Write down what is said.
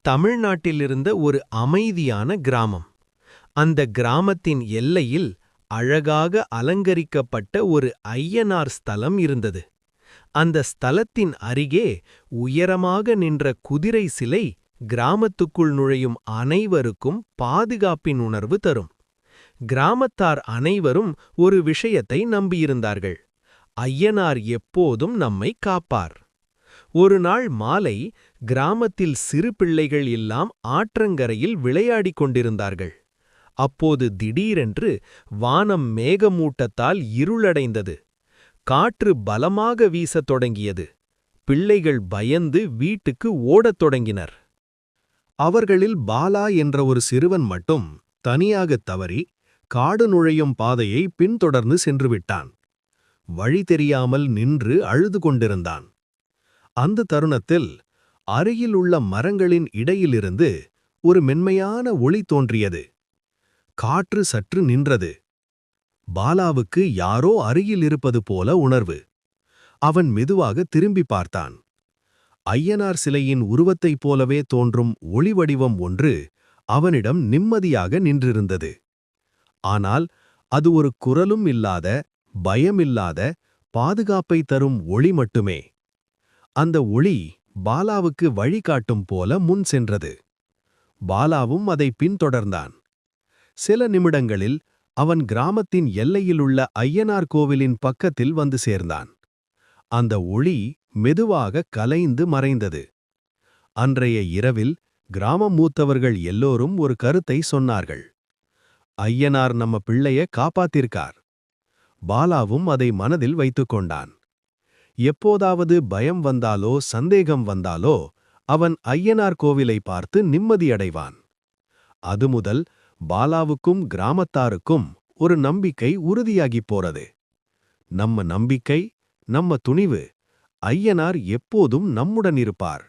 தமிழ்நாட்டிலிருந்த ஒரு அமைதியான கிராமம். அந்த கிராமத்தின் எல்லையில் அழகாக அலங்கரிக்கப்பட்ட ஒரு ஐயனார் ஸ்தலம் இருந்தது. அந்த ஸ்தலத்தின் அருகே உயரமாக நின்ற குதிரை சிலை கிராமத்துக்குள் நுழையும் அனைவருக்கும் பாதுகாப்பின் உணர்வு தரும். கிராமத்தார் அனைவரும் ஒரு விஷயத்தை நம்பியிருந்தார்கள்: ஐயனார் எப்போதும் நம்மை காப்பார். ஒரு நாள் மாலை கிராமத்தில் சிறு பிள்ளைகள் எல்லாம் ஆற்றங்கரையில் விளையாடிக் கொண்டிருந்தார்கள். அப்போது திடீரென்று வானம் மேகமூட்டத்தால் இருளடைந்தது. காற்று பலமாக வீசத் தொடங்கியது. பிள்ளைகள் பயந்து வீட்டுக்கு ஓடத் தொடங்கினர். அவர்களில் பாலா என்ற ஒரு சிறுவன் மட்டும் தனியாகத் தவறி காடு நுழையும் பாதையை பின்தொடர்ந்து சென்றுவிட்டான். வழி தெரியாமல் நின்று அழுது கொண்டிருந்தான். அந்த தருணத்தில் அருகிலுள்ள மரங்களின் இடையிலிருந்து ஒரு மென்மையான ஒளி தோன்றியது. காற்று சற்று நின்றது. பாலாவுக்கு யாரோ அருகில் இருப்பது போல உணர்வு. அவன் மெதுவாக திரும்பி பார்த்தான். ஐயனார் சிலையின் உருவத்தைப் போலவே தோன்றும் ஒளி வடிவம் ஒன்று அவனிடம் நிம்மதியாக நின்றிருந்தது. ஆனால் அது ஒரு குரலும் இல்லாத, பயமில்லாத, பாதுகாப்பை தரும் ஒளி மட்டுமே. அந்த ஒளி பாலாவுக்கு வழிகாட்டும் போல முன் சென்றது. பாலாவும் அதை பின்தொடர்ந்தான். சில நிமிடங்களில் அவன் கிராமத்தின் எல்லையிலுள்ள ஐயனார் கோவிலின் பக்கத்தில் வந்து சேர்ந்தான். அந்த ஒளி மெதுவாக கலைந்து மறைந்தது. அன்றைய இரவில் கிராம மூத்தவர்கள் எல்லோரும் ஒரு கருத்தை சொன்னார்கள்: ஐயனார் நம்ம பிள்ளைய காப்பாத்திருக்கார். பாலாவும் அதை மனதில் வைத்துக்கொண்டான். எப்போதாவது பயம் வந்தாலோ சந்தேகம் வந்தாலோ அவன் ஐயனார் கோவிலை பார்த்து நிம்மதியடைவான். அது முதல் பாலாவுக்கும் கிராமத்தாருக்கும் ஒரு நம்பிக்கை உறுதியாகிப் போறது: நம்ம நம்பிக்கை, நம்ம துணிவு, ஐயனார் எப்போதும் நம்முடன் இருப்பார்.